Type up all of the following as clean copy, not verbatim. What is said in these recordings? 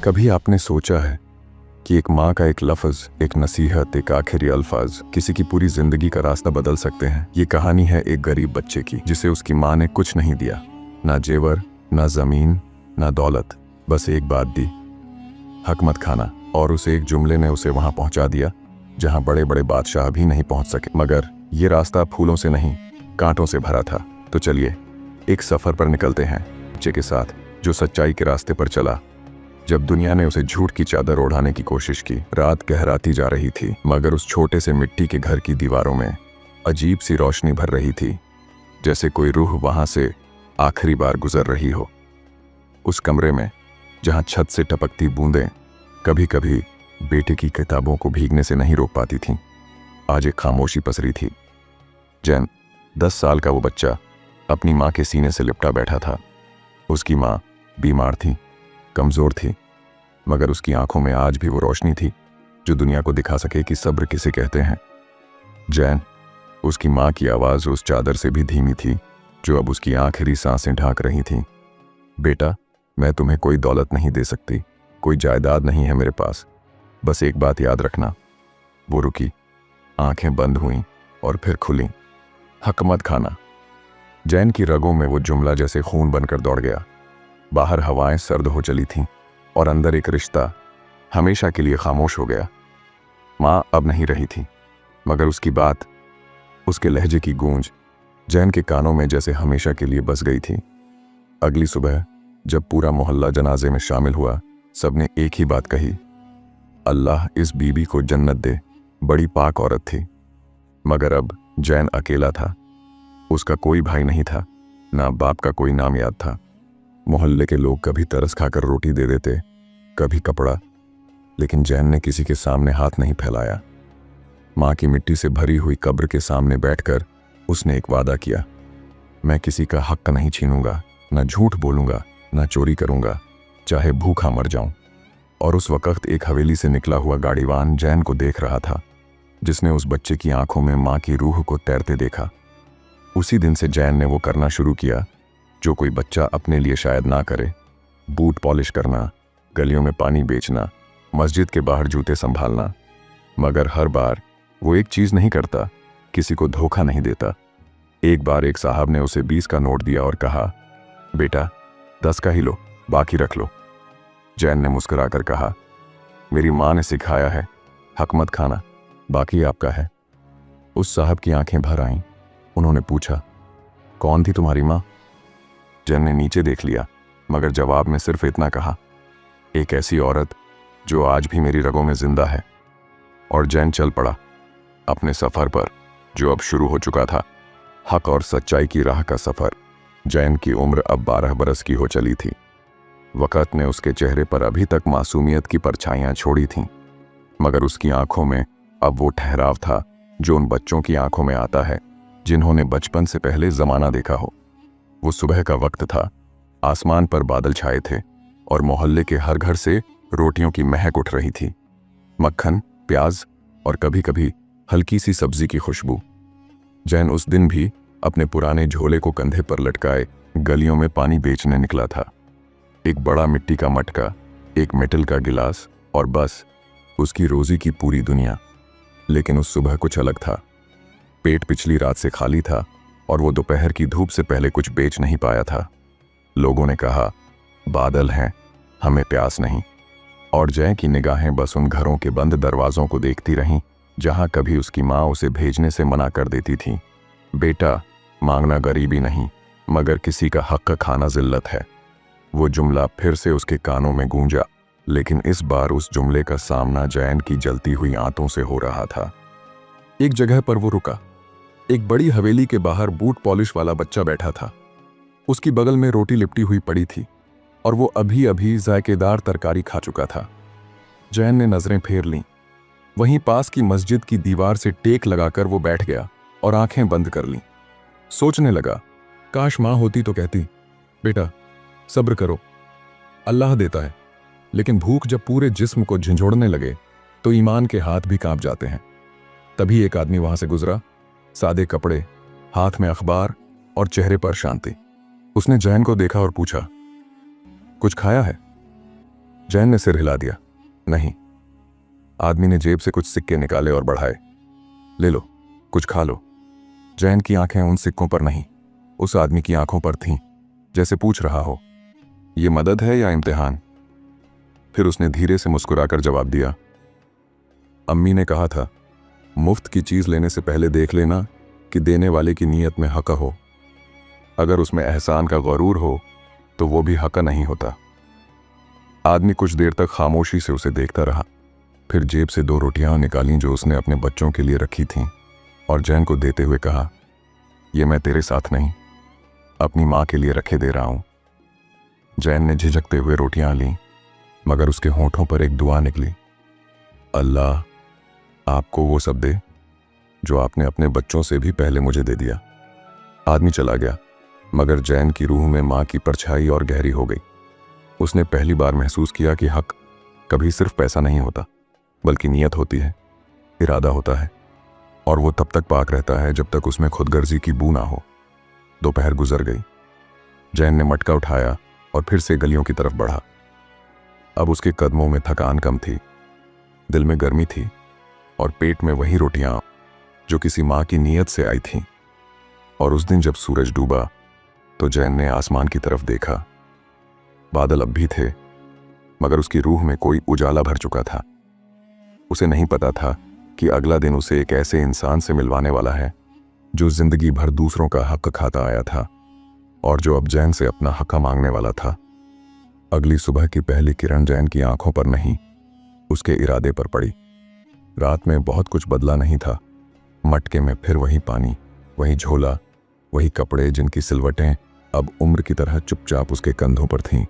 कभी आपने सोचा है कि एक माँ का एक लफ्ज़, एक नसीहत, एक आखिरी अल्फाज किसी की पूरी जिंदगी का रास्ता बदल सकते हैं। ये कहानी है एक गरीब बच्चे की जिसे उसकी माँ ने कुछ नहीं दिया, ना जेवर, ना जमीन, ना दौलत, बस एक बात दी, हक मत खाना। और उस एक जुमले ने उसे वहां पहुंचा दिया जहां बड़े बड़े बादशाह भी नहीं पहुंच सके। मगर ये रास्ता फूलों से नहीं, कांटों से भरा था। तो चलिए एक सफर पर निकलते हैं बच्चे के साथ जो सच्चाई के रास्ते पर चला जब दुनिया ने उसे झूठ की चादर ओढ़ाने की कोशिश की। रात गहराती जा रही थी, मगर उस छोटे से मिट्टी के घर की दीवारों में अजीब सी रोशनी भर रही थी, जैसे कोई रूह वहां से आखिरी बार गुजर रही हो। उस कमरे में जहां छत से टपकती बूंदें कभी कभी बेटे की किताबों को भीगने से नहीं रोक पाती थीं, आज एक खामोशी पसरी थी। जैन, 10 साल का वो बच्चा, अपनी माँ के सीने से लिपटा बैठा था। उसकी माँ बीमार थी, कमज़ोर थी, मगर उसकी आंखों में आज भी वो रोशनी थी जो दुनिया को दिखा सके कि सब्र किसे कहते हैं। जैन, उसकी माँ की आवाज़ उस चादर से भी धीमी थी जो अब उसकी आखिरी सांसें ढांक रही थीं। बेटा, मैं तुम्हें कोई दौलत नहीं दे सकती, कोई जायदाद नहीं है मेरे पास, बस एक बात याद रखना। वो रुकी, आंखें बंद हुईं और फिर खुलीं। हक मत खाना। जैन की रगों में वो जुमला जैसे खून बनकर दौड़ गया। बाहर हवाएं सर्द हो चली थीं और अंदर एक रिश्ता हमेशा के लिए खामोश हो गया। माँ अब नहीं रही थी, मगर उसकी बात, उसके लहजे की गूंज जैन के कानों में जैसे हमेशा के लिए बस गई थी। अगली सुबह जब पूरा मोहल्ला जनाजे में शामिल हुआ, सबने एक ही बात कही, अल्लाह इस बीबी को जन्नत दे, बड़ी पाक औरत थी। मगर अब जैन अकेला था। उसका कोई भाई नहीं था, ना बाप का कोई नाम याद था। मोहल्ले के लोग कभी तरस खाकर रोटी दे देते, कभी कपड़ा, लेकिन जैन ने किसी के सामने हाथ नहीं फैलाया। माँ की मिट्टी से भरी हुई कब्र के सामने बैठकर उसने एक वादा किया, मैं किसी का हक नहीं छीनूंगा, ना झूठ बोलूंगा, ना चोरी करूंगा, चाहे भूखा मर जाऊं। और उस वक्त एक हवेली से निकला हुआ गाड़ीवान जैन को देख रहा था, जिसने उस बच्चे की आंखों में माँ की रूह को तैरते देखा। उसी दिन से जैन ने वो करना शुरू किया जो कोई बच्चा अपने लिए शायद ना करे, बूट पॉलिश करना, गलियों में पानी बेचना, मस्जिद के बाहर जूते संभालना। मगर हर बार वो एक चीज़ नहीं करता, किसी को धोखा नहीं देता। एक बार एक साहब ने उसे 20 का नोट दिया और कहा, बेटा 10 का ही लो, बाकी रख लो। जैन ने मुस्कुराकर कहा, मेरी माँ ने सिखाया है, हक मत खाना, बाकी आपका है। उस साहब की आंखें भर आईं। उन्होंने पूछा, कौन थी तुम्हारी माँ? जैन ने नीचे देख लिया, मगर जवाब में सिर्फ इतना कहा, एक ऐसी औरत जो आज भी मेरी रगों में जिंदा है। और जैन चल पड़ा अपने सफर पर, जो अब शुरू हो चुका था, हक और सच्चाई की राह का सफर। जैन की उम्र अब 12 बरस की हो चली थी। वक़्त ने उसके चेहरे पर अभी तक मासूमियत की परछाइयां छोड़ी थीं, मगर उसकी आंखों में अब वो ठहराव था जो उन बच्चों की आंखों में आता है जिन्होंने बचपन से पहले ज़माना देखा हो। वो सुबह का वक्त था, आसमान पर बादल छाए थे और मोहल्ले के हर घर से रोटियों की महक उठ रही थी, मक्खन, प्याज और कभी कभी हल्की सी सब्जी की खुशबू। जैन उस दिन भी अपने पुराने झोले को कंधे पर लटकाए गलियों में पानी बेचने निकला था। एक बड़ा मिट्टी का मटका, एक मेटल का गिलास और बस उसकी रोजी की पूरी दुनिया। लेकिन उस सुबह कुछ अलग था। पेट पिछली रात से खाली था और वो दोपहर की धूप से पहले कुछ बेच नहीं पाया था। लोगों ने कहा, बादल हैं, हमें प्यास नहीं। और जय की निगाहें बस उन घरों के बंद दरवाजों को देखती रहीं जहां कभी उसकी माँ उसे भेजने से मना कर देती थी। बेटा, मांगना गरीबी नहीं, मगर किसी का हक खाना जिल्लत है। वो जुमला फिर से उसके कानों में गूंजा, लेकिन इस बार उस जुमले का सामना जैन की जलती हुई आंतों से हो रहा था। एक जगह पर वो रुका। एक बड़ी हवेली के बाहर बूट पॉलिश वाला बच्चा बैठा था। उसकी बगल में रोटी लिपटी हुई पड़ी थी और वो अभी अभी जायकेदार तरकारी खा चुका था। जैन ने नजरें फेर लीं। वहीं पास की मस्जिद की दीवार से टेक लगाकर वो बैठ गया और आंखें बंद कर लीं। सोचने लगा, काश माँ होती तो कहती, बेटा सब्र करो, अल्लाह देता है। लेकिन भूख जब पूरे जिस्म को झंझोड़ने लगे तो ईमान के हाथ भी कांप जाते हैं। तभी एक आदमी वहां से गुजरा, सादे कपड़े, हाथ में अखबार और चेहरे पर शांति। उसने जैन को देखा और पूछा, कुछ खाया है? जैन ने सिर हिला दिया। नहीं। आदमी ने जेब से कुछ सिक्के निकाले और बढ़ाए। ले लो, कुछ खा लो। जैन की आंखें उन सिक्कों पर नहीं, उस आदमी की आंखों पर थीं, जैसे पूछ रहा हो, ये मदद है या इम्तिहान। फिर उसने धीरे से मुस्कुराकर जवाब दिया, अम्मी ने कहा था, मुफ्त की चीज लेने से पहले देख लेना कि देने वाले की नीयत में हक हो। अगर उसमें एहसान का गरूर हो तो वो भी हक नहीं होता। आदमी कुछ देर तक खामोशी से उसे देखता रहा, फिर जेब से 2 रोटियां निकालीं जो उसने अपने बच्चों के लिए रखी थीं, और जैन को देते हुए कहा, ये मैं तेरे साथ नहीं, अपनी माँ के लिए रखे दे रहा हूं। जैन ने झिझकते हुए रोटियां लीं, मगर उसके होठों पर एक दुआ निकली, अल्लाह आपको वो सब दे जो आपने अपने बच्चों से भी पहले मुझे दे दिया। आदमी चला गया, मगर जैन की रूह में माँ की परछाई और गहरी हो गई। उसने पहली बार महसूस किया कि हक कभी सिर्फ पैसा नहीं होता, बल्कि नीयत होती है, इरादा होता है, और वो तब तक पाक रहता है जब तक उसमें खुदगर्जी की बू ना हो। दोपहर गुजर गई। जैन ने मटका उठाया और फिर से गलियों की तरफ बढ़ा। अब उसके कदमों में थकान कम थी, दिल में गर्मी थी, और पेट में वही रोटियां जो किसी माँ की नीयत से आई थीं। और उस दिन जब सूरज डूबा तो जैन ने आसमान की तरफ देखा। बादल अब भी थे, मगर उसकी रूह में कोई उजाला भर चुका था। उसे नहीं पता था कि अगला दिन उसे एक ऐसे इंसान से मिलवाने वाला है जो जिंदगी भर दूसरों का हक खाता आया था, और जो अब जैन से अपना हक मांगने वाला था। अगली सुबह की पहली किरण जैन की आंखों पर नहीं, उसके इरादे पर पड़ी। रात में बहुत कुछ बदला नहीं था। मटके में फिर वही पानी, वही झोला, वही कपड़े जिनकी सिलवटें अब उम्र की तरह चुपचाप उसके कंधों पर थीं।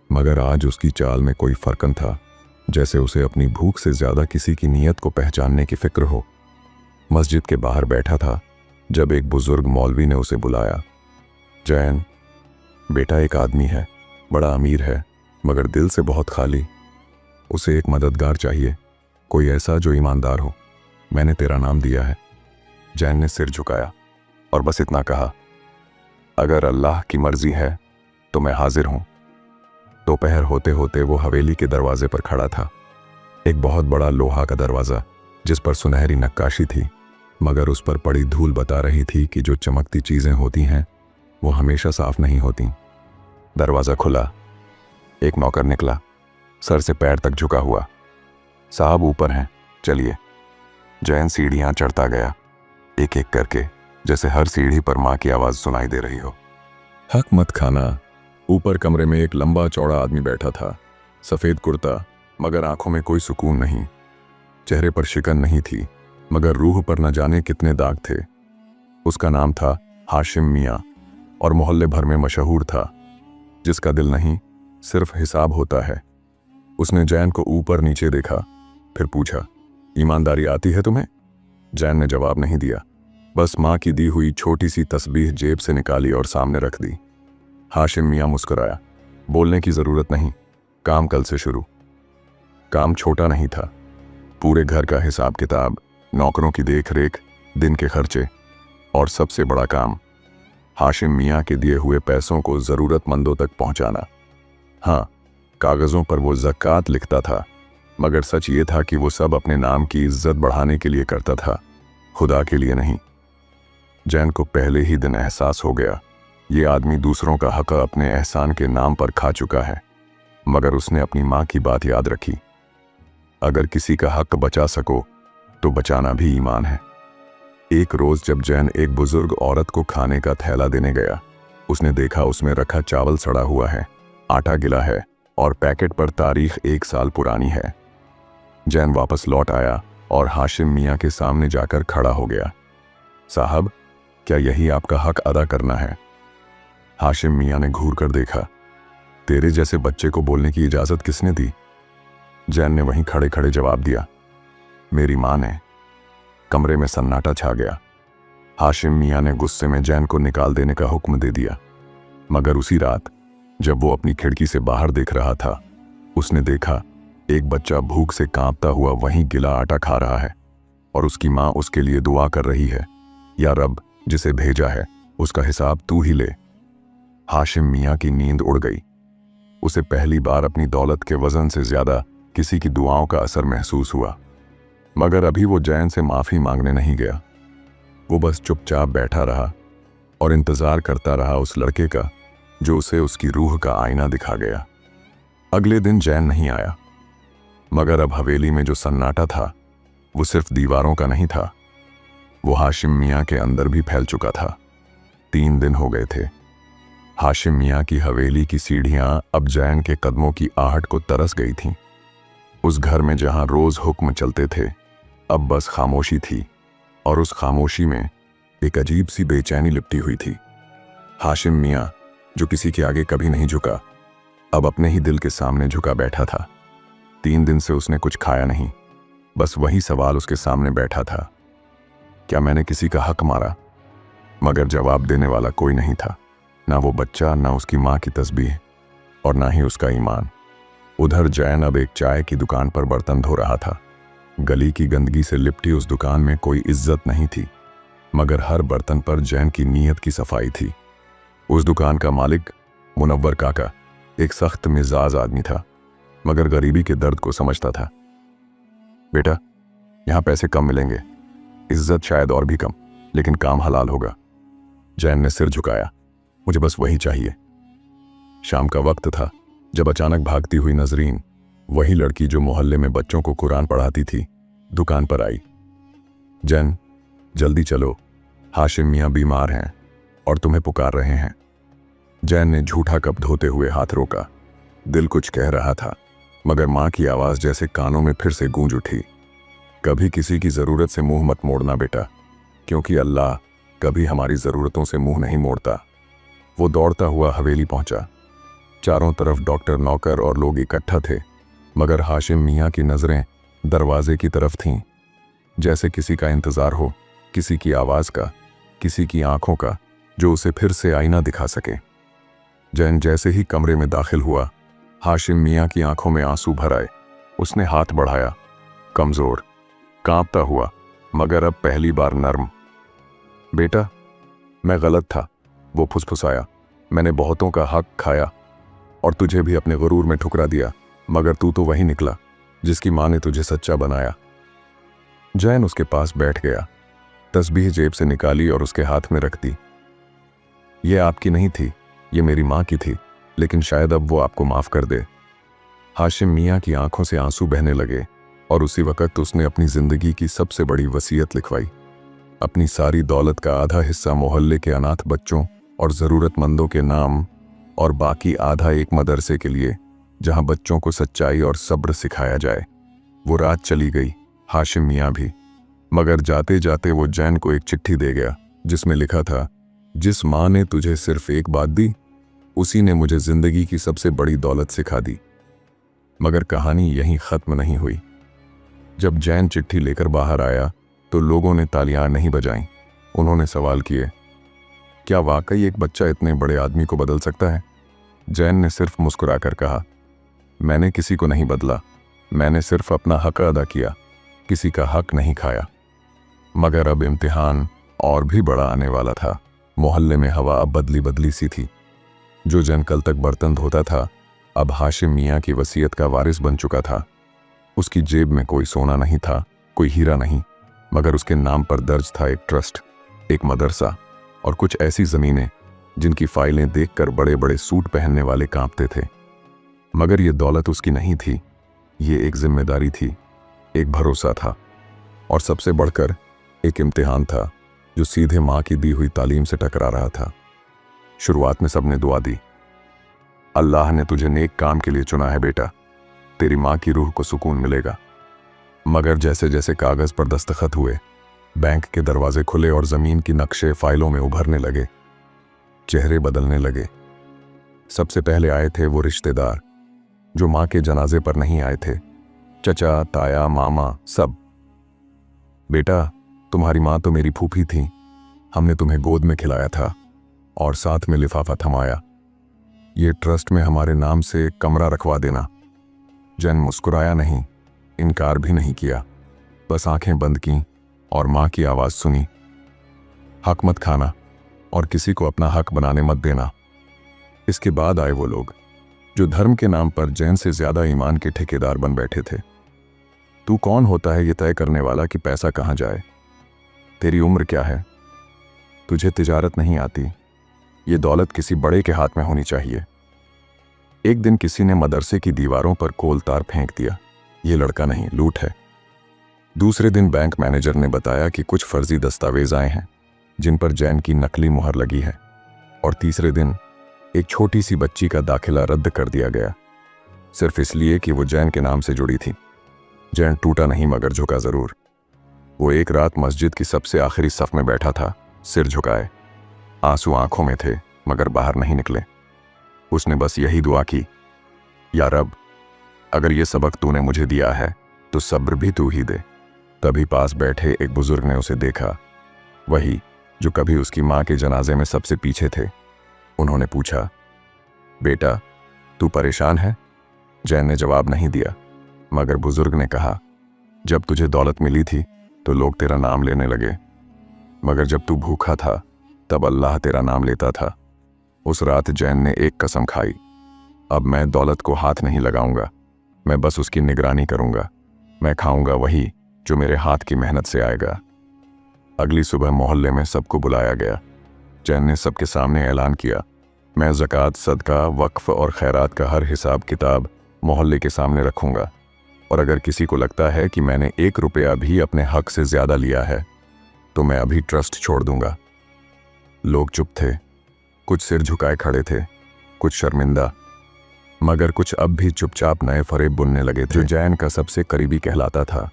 मगर आज उसकी चाल में कोई फर्कन था, जैसे उसे अपनी भूख से ज्यादा किसी की नीयत को पहचानने की फिक्र हो। मस्जिद के बाहर बैठा था जब एक बुजुर्ग मौलवी ने उसे बुलाया। जैन, बेटा एक आदमी है, बड़ा अमीर है, मगर दिल से बहुत खाली। उसे एक मददगार चाहिए, कोई ऐसा जो ईमानदार हो। मैंने तेरा नाम दिया है। जैन ने सिर झुकाया और बस इतना कहा, अगर अल्लाह की मर्जी है तो मैं हाजिर हूं। दोपहर होते होते वो हवेली के दरवाजे पर खड़ा था। एक बहुत बड़ा लोहा का दरवाजा जिस पर सुनहरी नक्काशी थी, मगर उस पर पड़ी धूल बता रही थी कि जो चमकती चीजें होती हैं वो हमेशा साफ नहीं होती। दरवाजा खुला। एक नौकर निकला, सर से पैर तक झुका हुआ। साहब ऊपर हैं, चलिए। जैन सीढ़ियां चढ़ता गया, एक एक करके, जैसे हर सीढ़ी पर माँ की आवाज सुनाई दे रही हो। हक मत खाना। ऊपर कमरे में एक लंबा चौड़ा आदमी बैठा था, सफेद कुर्ता, मगर आंखों में कोई सुकून नहीं। चेहरे पर शिकन नहीं थी, मगर रूह पर न जाने कितने दाग थे। उसका नाम था हाशिम मियाँ, और मोहल्ले भर में मशहूर था। जिसका दिल नहीं, सिर्फ हिसाब होता है। उसने जैन को ऊपर नीचे देखा, फिर पूछा, ईमानदारी आती है तुम्हें? जैन ने जवाब नहीं दिया, बस माँ की दी हुई छोटी सी तस्बीह जेब से निकाली और सामने रख दी। हाशिम मियाँ मुस्कुराया, बोलने की जरूरत नहीं, काम कल से शुरू। काम छोटा नहीं था, पूरे घर का हिसाब किताब, नौकरों की देख रेख, दिन के खर्चे, और सबसे बड़ा काम, हाशिम मियाँ के दिए हुए पैसों को जरूरतमंदों तक पहुंचाना। हाँ, कागजों पर वो ज़कात लिखता था, मगर सच ये था कि वो सब अपने नाम की इज्जत बढ़ाने के लिए करता था, खुदा के लिए नहीं। जैन को पहले ही दिन एहसास हो गया, ये आदमी दूसरों का हक अपने एहसान के नाम पर खा चुका है। मगर उसने अपनी माँ की बात याद रखी, अगर किसी का हक बचा सको तो बचाना भी ईमान है। एक रोज जब जैन एक बुजुर्ग औरत को खाने का थैला देने गया, उसने देखा उसमें रखा चावल सड़ा हुआ है, आटा गिला है, और पैकेट पर तारीख 1 साल पुरानी है। जैन वापस लौट आया और हाशिम मियाँ के सामने जाकर खड़ा हो गया। साहब, क्या यही आपका हक अदा करना है? हाशिम मियाँ ने घूर कर देखा। तेरे जैसे बच्चे को बोलने की इजाजत किसने दी? जैन ने वहीं खड़े खड़े जवाब दिया, मेरी माँ ने। कमरे में सन्नाटा छा गया। हाशिम मियाँ ने गुस्से में जैन को निकाल देने का हुक्म दे दिया। मगर उसी रात जब वो अपनी खिड़की से बाहर देख रहा था, उसने देखा एक बच्चा भूख से कांपता हुआ वहीं गिला आटा खा रहा है, और उसकी माँ उसके लिए दुआ कर रही है, या रब, जिसे भेजा है उसका हिसाब तू ही ले। हाशिम मियाँ की नींद उड़ गई। उसे पहली बार अपनी दौलत के वजन से ज्यादा किसी की दुआओं का असर महसूस हुआ। मगर अभी वो जैन से माफी मांगने नहीं गया। वो बस चुपचाप बैठा रहा और इंतजार करता रहा उस लड़के का जो उसे उसकी रूह का आईना दिखा गया। अगले दिन जैन नहीं आया, मगर अब हवेली में जो सन्नाटा था वो सिर्फ दीवारों का नहीं था, वो हाशिम मियाँ के अंदर भी फैल चुका था। 3 दिन हो गए थे। हाशिम मियाँ की हवेली की सीढ़ियां अब जैन के कदमों की आहट को तरस गई थीं। उस घर में जहां रोज हुक्म चलते थे, अब बस खामोशी थी, और उस खामोशी में एक अजीब सी बेचैनी लिपटी हुई थी। हाशिम मियाँ, जो किसी के आगे कभी नहीं झुका, अब अपने ही दिल के सामने झुका बैठा था। 3 दिन से उसने कुछ खाया नहीं, बस वही सवाल उसके सामने बैठा था, क्या मैंने किसी का हक मारा? मगर जवाब देने वाला कोई नहीं था, ना वो बच्चा, ना उसकी माँ की तस्बीह, और ना ही उसका ईमान। उधर जैन अब एक चाय की दुकान पर बर्तन धो रहा था। गली की गंदगी से लिपटी उस दुकान में कोई इज्जत नहीं थी, मगर हर बर्तन पर जैन की नीयत की सफाई थी। उस दुकान का मालिक मुनव्वर काका एक सख्त मिजाज आदमी था, मगर गरीबी के दर्द को समझता था। बेटा, यहाँ पैसे कम मिलेंगे, इज्जत शायद और भी कम, लेकिन काम हलाल होगा। जैन ने सिर झुकाया, मुझे बस वही चाहिए। शाम का वक्त था जब अचानक भागती हुई नजरीन, वही लड़की जो मोहल्ले में बच्चों को कुरान पढ़ाती थी, दुकान पर आई। जैन, जल्दी चलो, हाशिम मियाँ बीमार हैं और तुम्हें पुकार रहे हैं। जैन ने झूठा कप धोते हुए हाथ रोका। दिल कुछ कह रहा था, मगर माँ की आवाज जैसे कानों में फिर से गूंज उठी, कभी किसी की जरूरत से मुंह मत मोड़ना बेटा, क्योंकि अल्लाह कभी हमारी जरूरतों से मुंह नहीं मोड़ता। वो दौड़ता हुआ हवेली पहुंचा। चारों तरफ डॉक्टर, नौकर और लोग इकट्ठा थे, मगर हाशिम मियाँ की नजरें दरवाजे की तरफ थीं, जैसे किसी का इंतजार हो, किसी की आवाज का, किसी की आंखों का जो उसे फिर से आईना दिखा सके। जैन जैसे ही कमरे में दाखिल हुआ, हाशिम मियाँ की आंखों में आंसू भर आए। उसने हाथ बढ़ाया, कमजोर, कांपता हुआ, मगर अब पहली बार नर्म। बेटा, मैं गलत था, वो फुसफुसाया। मैंने बहुतों का हक खाया और तुझे भी अपने गुरूर में ठुकरा दिया, मगर तू तो वही निकला जिसकी माँ ने तुझे सच्चा बनाया। जैन उसके पास बैठ गया, तस्बीह जेब से निकाली और उसके हाथ में रख दी। ये आपकी नहीं थी, ये मेरी माँ की थी, लेकिन शायद अब वो आपको माफ कर दे। हाशिम मियाँ की आंखों से आंसू बहने लगे और उसी वक्त उसने अपनी जिंदगी की सबसे बड़ी वसीयत लिखवाई। अपनी सारी दौलत का आधा हिस्सा मोहल्ले के अनाथ बच्चों और ज़रूरतमंदों के नाम, और बाकी आधा एक मदरसे के लिए जहां बच्चों को सच्चाई और सब्र सिखाया जाए। वो रात चली गई, हाशिम मियाँ भी, मगर जाते जाते वो जैन को एक चिट्ठी दे गया जिसमें लिखा था, जिस माँ ने तुझे सिर्फ एक बात दी, उसी ने मुझे जिंदगी की सबसे बड़ी दौलत सिखा दी। मगर कहानी यहीं ख़त्म नहीं हुई। जब जैन चिट्ठी लेकर बाहर आया तो लोगों ने तालियां नहीं बजाईं। उन्होंने सवाल किए, क्या वाकई एक बच्चा इतने बड़े आदमी को बदल सकता है? जैन ने सिर्फ मुस्कुराकर कहा, मैंने किसी को नहीं बदला, मैंने सिर्फ अपना हक अदा किया, किसी का हक नहीं खाया। मगर अब इम्तिहान और भी बड़ा आने वाला था। मोहल्ले में हवा अब बदली बदली सी थी। जो जैन कल तक बर्तन धोता था, अब हाशिम मियाँ की वसीयत का वारिस बन चुका था। उसकी जेब में कोई सोना नहीं था, कोई हीरा नहीं, मगर उसके नाम पर दर्ज था एक ट्रस्ट, एक मदरसा और कुछ ऐसी जमीनें जिनकी फाइलें देखकर बड़े बड़े सूट पहनने वाले कांपते थे। मगर ये दौलत उसकी नहीं थी, ये एक जिम्मेदारी थी, एक भरोसा था, और सबसे बढ़कर एक इम्तिहान था जो सीधे माँ की दी हुई तालीम से टकरा रहा था। शुरुआत में सबने दुआ दी, अल्लाह ने तुझे नेक काम के लिए चुना है बेटा, तेरी माँ की रूह को सुकून मिलेगा। मगर जैसे जैसे कागज पर दस्तखत हुए, बैंक के दरवाजे खुले और जमीन की नक्शे फाइलों में उभरने लगे, चेहरे बदलने लगे। सबसे पहले आए थे वो रिश्तेदार जो माँ के जनाजे पर नहीं आए थे, चचा, ताया, मामा, सब। बेटा, तुम्हारी माँ तो मेरी फूफी थी, हमने तुम्हें गोद में खिलाया था और साथ में लिफाफा थमाया। ये ट्रस्ट में हमारे नाम से कमरा रखवा देना। जैन मुस्कुराया नहीं, इनकार भी नहीं किया, बस आंखें बंद की और माँ की आवाज़ सुनी, हक मत खाना और किसी को अपना हक बनाने मत देना। इसके बाद आए वो लोग जो धर्म के नाम पर जैन से ज्यादा ईमान के ठेकेदार बन बैठे थे। तू कौन होता है ये तय करने वाला कि पैसा कहाँ जाए? तेरी उम्र क्या है? तुझे तिजारत नहीं आती? ये दौलत किसी बड़े के हाथ में होनी चाहिए। एक दिन किसी ने मदरसे की दीवारों पर कोलतार फेंक दिया, ये लड़का नहीं, लूट है। दूसरे दिन बैंक मैनेजर ने बताया कि कुछ फर्जी दस्तावेज आए हैं जिन पर जैन की नकली मुहर लगी है। और तीसरे दिन एक छोटी सी बच्ची का दाखिला रद्द कर दिया गया, सिर्फ इसलिए कि वो जैन के नाम से जुड़ी थी। जैन टूटा नहीं मगर झुका जरूर। वो एक रात मस्जिद की सबसे आखिरी सफ में बैठा था, सिर झुकाए। आंसू आंखों में थे मगर बाहर नहीं निकले। उसने बस यही दुआ की, या रब, अगर ये सबक तूने मुझे दिया है तो सब्र भी तू ही दे। तभी पास बैठे एक बुजुर्ग ने उसे देखा, वही जो कभी उसकी मां के जनाजे में सबसे पीछे थे। उन्होंने पूछा, बेटा तू परेशान है? जैन ने जवाब नहीं दिया, मगर बुजुर्ग ने कहा, जब तुझे दौलत मिली थी तो लोग तेरा नाम लेने लगे, मगर जब तू भूखा था तब अल्लाह तेरा नाम लेता था। उस रात जैन ने एक कसम खाई, अब मैं दौलत को हाथ नहीं लगाऊंगा, मैं बस उसकी निगरानी करूंगा। मैं खाऊंगा वही जो मेरे हाथ की मेहनत से आएगा। अगली सुबह मोहल्ले में सबको बुलाया गया। जैन ने सबके सामने ऐलान किया, मैं ज़कात, सदका, वक्फ और खैरात का हर हिसाब किताब मोहल्ले के सामने रखूंगा, और अगर किसी को लगता है कि मैंने 1 रुपया भी अपने हक से ज़्यादा लिया है तो मैं अभी ट्रस्ट छोड़ दूंगा। लोग चुप थे, कुछ सिर झुकाए खड़े थे, कुछ शर्मिंदा, मगर कुछ अब भी चुपचाप नए फरेब बुनने लगे थे। जो जैन का सबसे करीबी कहलाता था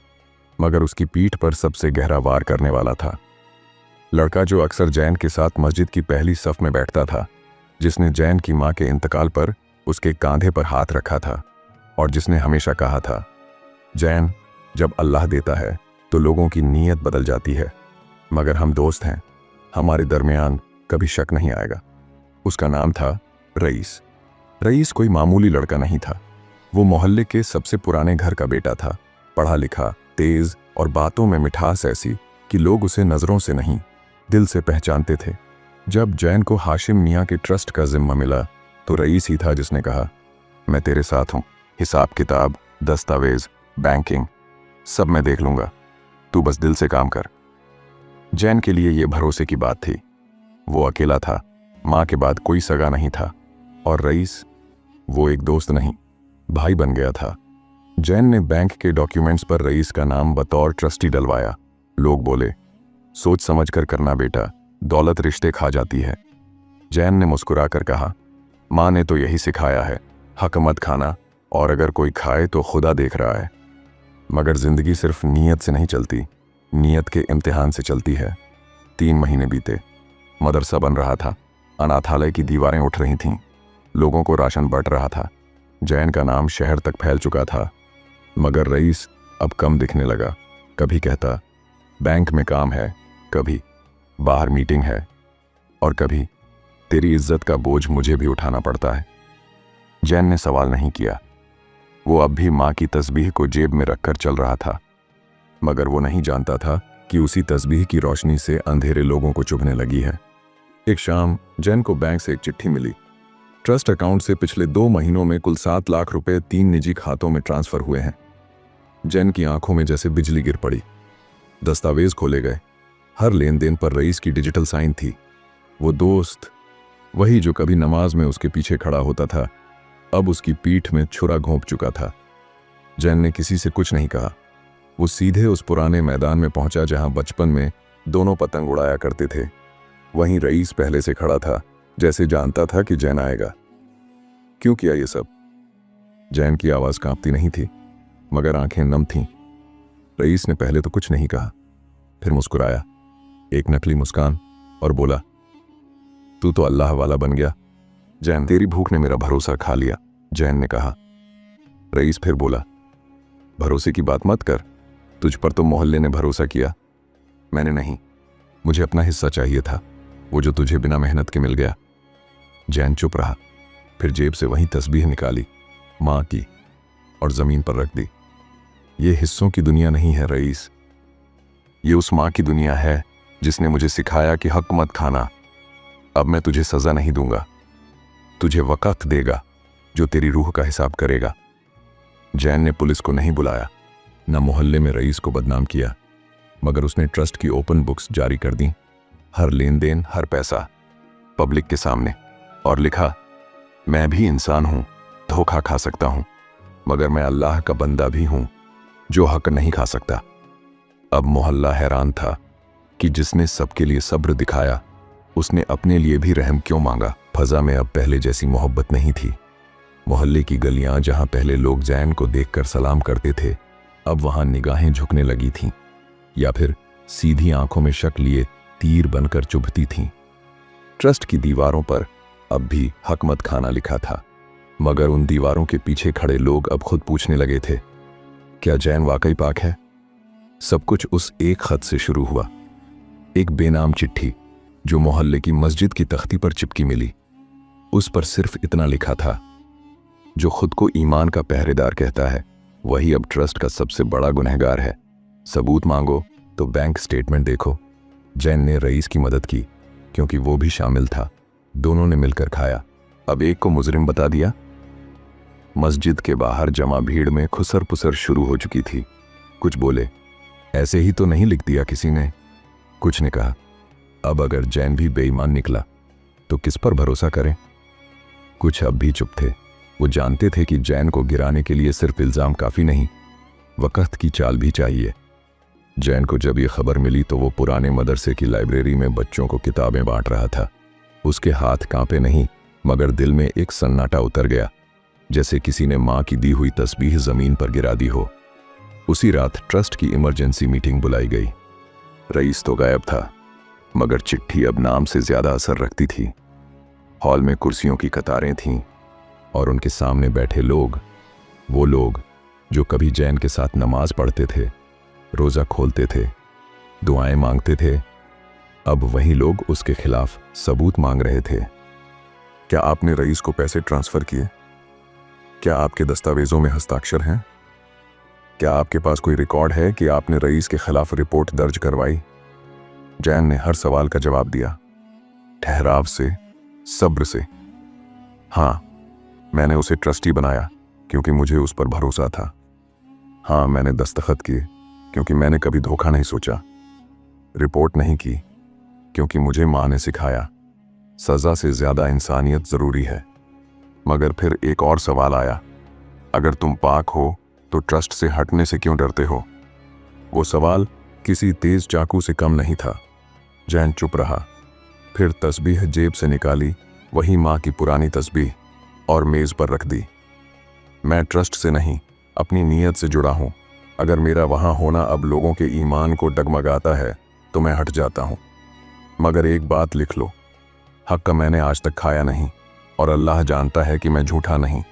मगर उसकी पीठ पर सबसे गहरा वार करने वाला था। लड़का जो अक्सर जैन के साथ मस्जिद की पहली सफ में बैठता था, जिसने जैन की मां के इंतकाल पर उसके कांधे पर हाथ रखा था और जिसने हमेशा कहा था, जैन, जब अल्लाह देता है तो लोगों की नीयत बदल जाती है, मगर हम दोस्त हैं, हमारे दरमियान कभी शक नहीं आएगा। उसका नाम था रईस। रईस कोई मामूली लड़का नहीं था। वो मोहल्ले के सबसे पुराने घर का बेटा था, पढ़ा लिखा, तेज और बातों में मिठास ऐसी कि लोग उसे नजरों से नहीं दिल से पहचानते थे। जब जैन को हाशिम मियाँ के ट्रस्ट का जिम्मा मिला तो रईस ही था जिसने कहा, मैं तेरे साथ हूँ, हिसाब किताब, दस्तावेज, बैंकिंग सब मैं देख लूंगा, तू बस दिल से काम कर। जैन के लिए ये भरोसे की बात थी। वो अकेला था, माँ के बाद कोई सगा नहीं था, और रईस वो एक दोस्त नहीं, भाई बन गया था। जैन ने बैंक के डॉक्यूमेंट्स पर रईस का नाम बतौर ट्रस्टी डलवाया। लोग बोले, सोच समझ कर करना बेटा, दौलत रिश्ते खा जाती है। जैन ने मुस्कुराकर कहा, माँ ने तो यही सिखाया है, हक मत खाना, और अगर कोई खाए तो खुदा देख रहा है। मगर जिंदगी सिर्फ नीयत से नहीं चलती, नीयत के इम्तिहान से चलती है। 3 महीने बीते, मदरसा बन रहा था, अनाथालय की दीवारें उठ रही थीं, लोगों को राशन बंट रहा था। जैन का नाम शहर तक फैल चुका था, मगर रईस अब कम दिखने लगा। कभी कहता, बैंक में काम है, कभी बाहर मीटिंग है, और कभी तेरी इज्जत का बोझ मुझे भी उठाना पड़ता है। जैन ने सवाल नहीं किया। वो अब भी माँ की तस्बीह को जेब में रखकर चल रहा था, मगर वो नहीं जानता था कि उसी तस्बीह की रोशनी से अंधेरे लोगों को चुभने लगी है। एक शाम जैन को बैंक से एक चिट्ठी मिली। ट्रस्ट अकाउंट से पिछले 2 महीनों में कुल 7 लाख रुपए 3 निजी खातों में ट्रांसफर हुए हैं। जैन की आंखों में जैसे बिजली गिर पड़ी। दस्तावेज खोले गए, हर लेन देन पर रईस की डिजिटल साइन थी। वो दोस्त, वही जो कभी नमाज में उसके पीछे खड़ा होता था, अब उसकी पीठ में छुरा घोंप चुका था। जैन ने किसी से कुछ नहीं कहा। वो सीधे उस पुराने मैदान में पहुंचा जहां बचपन में दोनों पतंग उड़ाया करते थे। वहीं रईस पहले से खड़ा था, जैसे जानता था कि जैन आएगा। क्यों किया ये सब? जैन की आवाज कांपती नहीं थी, मगर आंखें नम थीं। रईस ने पहले तो कुछ नहीं कहा, फिर मुस्कुराया, एक नकली मुस्कान, और बोला, तू तो अल्लाह वाला बन गया। जैन, तेरी भूख ने मेरा भरोसा खा लिया, जैन ने कहा। रईस फिर बोला, भरोसे की बात मत कर, तुझ पर तो मोहल्ले ने भरोसा किया, मैंने नहीं। मुझे अपना हिस्सा चाहिए था, वो जो तुझे बिना मेहनत के मिल गया। जैन चुप रहा, फिर जेब से वही तस्बीह निकाली, माँ की, और जमीन पर रख दी। ये हिस्सों की दुनिया नहीं है रईस, ये उस माँ की दुनिया है जिसने मुझे सिखाया कि हक मत खाना। अब मैं तुझे सजा नहीं दूंगा, तुझे वक़्त देगा, जो तेरी रूह का हिसाब करेगा। जैन ने पुलिस को नहीं बुलाया, न मोहल्ले में रईस को बदनाम किया, मगर उसने ट्रस्ट की ओपन बुक्स जारी कर दी, हर लेन देन, हर पैसा पब्लिक के सामने, और लिखा, मैं भी इंसान हूं, धोखा खा सकता हूं, मगर मैं अल्लाह का बंदा भी हूं जो हक नहीं खा सकता। अब मोहल्ला हैरान था कि जिसने सबके लिए सब्र दिखाया उसने अपने लिए भी रहम क्यों मांगा। फजा में अब पहले जैसी मोहब्बत नहीं थी। मोहल्ले की गलियां जहां पहले लोग जैन को देखकर सलाम करते थे, अब वहां निगाहें झुकने लगी थीं, या फिर सीधी आंखों में शक लिए तीर बनकर चुभती थीं। ट्रस्ट की दीवारों पर अब भी हक मत खाना लिखा था, मगर उन दीवारों के पीछे खड़े लोग अब खुद पूछने लगे थे, क्या जैन वाकई पाक है? सब कुछ उस एक खत से शुरू हुआ, एक बेनाम चिट्ठी जो मोहल्ले की मस्जिद की तख्ती पर चिपकी मिली। उस पर सिर्फ इतना लिखा था, जो खुद को ईमान का पहरेदार कहता है वही अब ट्रस्ट का सबसे बड़ा गुनहगार है। सबूत मांगो तो बैंक स्टेटमेंट देखो। जैन ने रईस की मदद की क्योंकि वो भी शामिल था। दोनों ने मिलकर खाया। अब एक को मुजरिम बता दिया। मस्जिद के बाहर जमा भीड़ में खुसर पुसर शुरू हो चुकी थी। कुछ बोले, ऐसे ही तो नहीं लिख दिया किसी ने। कुछ ने कहा, अब अगर जैन भी बेईमान निकला तो किस पर भरोसा करें। कुछ अब भी चुप थे। वो जानते थे कि जैन को गिराने के लिए सिर्फ इल्जाम काफी नहीं, वक्त की चाल भी चाहिए। जैन को जब ये खबर मिली तो वो पुराने मदरसे की लाइब्रेरी में बच्चों को किताबें बांट रहा था। उसके हाथ कांपे नहीं, मगर दिल में एक सन्नाटा उतर गया, जैसे किसी ने मां की दी हुई तस्बीह जमीन पर गिरा दी हो। उसी रात ट्रस्ट की इमरजेंसी मीटिंग बुलाई गई। रईस तो गायब था, मगर चिट्ठी अब नाम से ज्यादा असर रखती थी। हॉल में कुर्सियों की कतारें थीं और उनके सामने बैठे लोग, वो लोग जो कभी जैन के साथ नमाज पढ़ते थे, रोजा खोलते थे, दुआएं मांगते थे, अब वही लोग उसके खिलाफ सबूत मांग रहे थे। क्या आपने रईस को पैसे ट्रांसफर किए? क्या आपके दस्तावेजों में हस्ताक्षर हैं? क्या आपके पास कोई रिकॉर्ड है कि आपने रईस के खिलाफ रिपोर्ट दर्ज करवाई? जैन ने हर सवाल का जवाब दिया, ठहराव से, सब्र से। हाँ, मैंने उसे ट्रस्टी बनाया क्योंकि मुझे उस पर भरोसा था। हाँ, मैंने दस्तखत किए क्योंकि मैंने कभी धोखा नहीं सोचा। रिपोर्ट नहीं की क्योंकि मुझे मां ने सिखाया, सजा से ज्यादा इंसानियत जरूरी है। मगर फिर एक और सवाल आया, अगर तुम पाक हो तो ट्रस्ट से हटने से क्यों डरते हो? वो सवाल किसी तेज चाकू से कम नहीं था। जैन चुप रहा, फिर तस्बीह जेब से निकाली, वही मां की पुरानी तस्बीह, और मेज पर रख दी। मैं ट्रस्ट से नहीं, अपनी नीयत से जुड़ा हूं। अगर मेरा वहां होना अब लोगों के ईमान को डगमगाता है तो मैं हट जाता हूं। मगर एक बात लिख लो, हक का मैंने आज तक खाया नहीं, और अल्लाह जानता है कि मैं झूठा नहीं।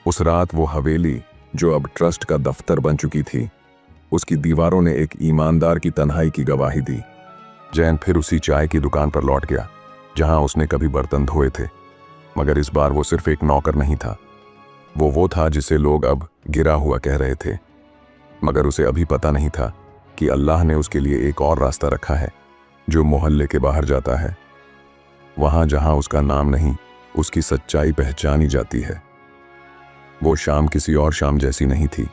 उस रात वो हवेली जो अब ट्रस्ट का दफ्तर बन चुकी थी, उसकी दीवारों ने एक ईमानदार की तन्हाई की गवाही दी। जैन फिर उसी चाय की दुकान पर लौट गया जहां उसने कभी बर्तन धोए थे, मगर इस बार वो सिर्फ एक नौकर नहीं था। वो था जिसे लोग अब गिरा हुआ कह रहे थे, मगर उसे अभी पता नहीं था कि अल्लाह ने उसके लिए एक और रास्ता रखा है जो मोहल्ले के बाहर जाता है, वहां जहां उसका नाम नहीं, उसकी सच्चाई पहचानी जाती है। वो शाम किसी और शाम जैसी नहीं थी।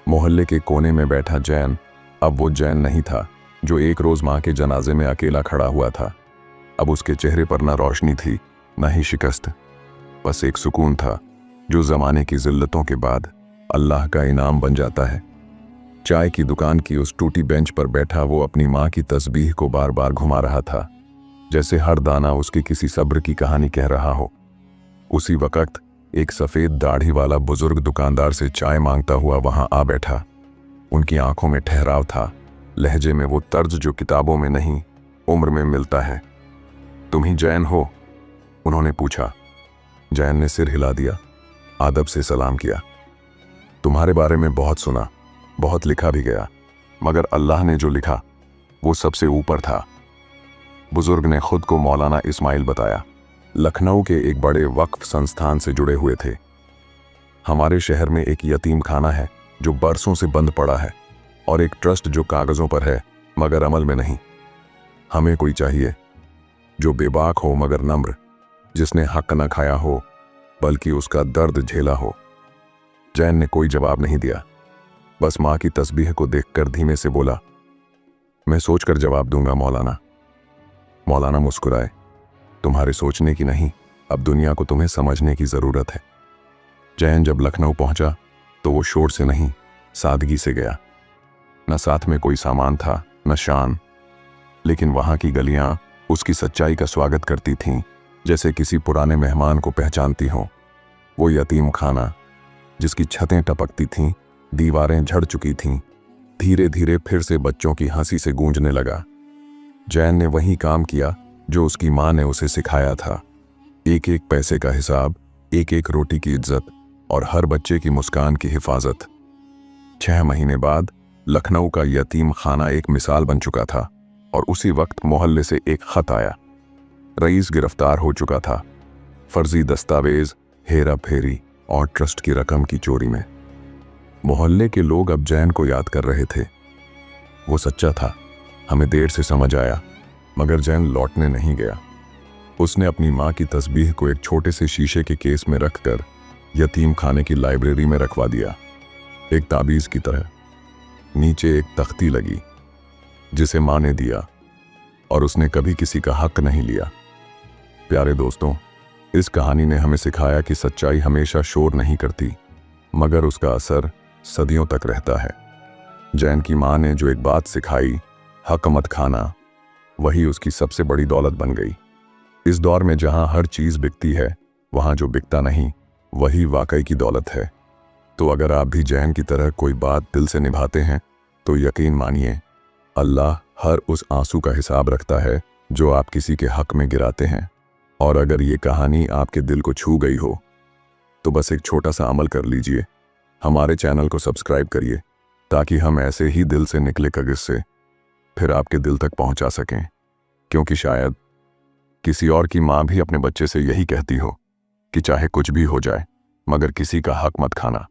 मोहल्ले के कोने में बैठा जैन अब वो जैन नहीं था जो एक रोज मां के जनाजे में अकेला खड़ा हुआ था। अब उसके चेहरे पर ना रोशनी थी, ना ही शिकस्त, बस एक सुकून था जो जमाने की जिल्लतों के बाद अल्लाह का इनाम बन जाता है। चाय की दुकान की उस टूटी बेंच पर बैठा वो अपनी मां की तस्बीह को बार बार घुमा रहा था, जैसे हर दाना उसकी किसी सब्र की कहानी कह रहा हो। उसी वक्त एक सफेद दाढ़ी वाला बुजुर्ग दुकानदार से चाय मांगता हुआ वहां आ बैठा। उनकी आंखों में ठहराव था, लहजे में वो तर्ज जो किताबों में नहीं, उम्र में मिलता है। तुम ही जैन हो? उन्होंने पूछा। जैन ने सिर हिला दिया, आदब से सलाम किया। तुम्हारे बारे में बहुत सुना, बहुत लिखा भी गया, मगर अल्लाह ने जो लिखा वो सबसे ऊपर था। बुजुर्ग ने खुद को मौलाना इस्माइल बताया, लखनऊ के एक बड़े वक्फ संस्थान से जुड़े हुए थे। हमारे शहर में एक यतीम खाना है जो बरसों से बंद पड़ा है, और एक ट्रस्ट जो कागजों पर है मगर अमल में नहीं। हमें कोई चाहिए जो बेबाक हो मगर नम्र, जिसने हक न खाया हो बल्कि उसका दर्द झेला हो। जैन ने कोई जवाब नहीं दिया, बस माँ की तस्बीह को देखकर धीमे से बोला, मैं सोचकर जवाब दूंगा मौलाना। मौलाना मुस्कुराए, तुम्हारे सोचने की नहीं, अब दुनिया को तुम्हें समझने की जरूरत है। जैन जब लखनऊ पहुंचा तो वो शोर से नहीं, सादगी से गया। न साथ में कोई सामान था, न शान, लेकिन वहां की गलियां उसकी सच्चाई का स्वागत करती थीं, जैसे किसी पुराने मेहमान को पहचानती हों। वो यतीम खाना जिसकी छतें टपकती थीं, दीवारें झड़ चुकी थीं, धीरे धीरे फिर से बच्चों की हंसी से गूंजने लगा। जैन ने वही काम किया जो उसकी माँ ने उसे सिखाया था, एक एक पैसे का हिसाब, एक एक रोटी की इज्जत और हर बच्चे की मुस्कान की हिफाजत। 6 महीने बाद लखनऊ का यतीम खाना एक मिसाल बन चुका था और उसी वक्त मोहल्ले से एक खत आया। रईस गिरफ्तार हो चुका था, फर्जी दस्तावेज, हेरा फेरी और ट्रस्ट की रकम की चोरी में। मोहल्ले के लोग अब जैन को याद कर रहे थे। वो सच्चा था, हमें देर से समझ आया, मगर जैन लौटने नहीं गया। उसने अपनी माँ की तस्बीह को एक छोटे से शीशे के केस में रखकर यतीम खाने की लाइब्रेरी में रखवा दिया, एक ताबीज की तरह। नीचे एक तख्ती लगी जिसे माँ ने दिया, और उसने कभी किसी का हक नहीं लिया। प्यारे दोस्तों, इस कहानी ने हमें सिखाया कि सच्चाई हमेशा शोर नहीं करती, मगर उसका असर सदियों तक रहता है। जैन की माँ ने जो एक बात सिखाई, हक मत खाना, वही उसकी सबसे बड़ी दौलत बन गई। इस दौर में जहां हर चीज बिकती है, वहां जो बिकता नहीं वही वाकई की दौलत है। तो अगर आप भी जैन की तरह कोई बात दिल से निभाते हैं तो यकीन मानिए, अल्लाह हर उस आंसू का हिसाब रखता है जो आप किसी के हक में गिराते हैं। और अगर ये कहानी आपके दिल को छू गई हो तो बस एक छोटा सा अमल कर लीजिए, हमारे चैनल को सब्सक्राइब करिए, ताकि हम ऐसे ही दिल से निकले किस्से फिर आपके दिल तक पहुंचा सकें। क्योंकि शायद किसी और की माँ भी अपने बच्चे से यही कहती हो कि चाहे कुछ भी हो जाए, मगर किसी का हक मत खाना।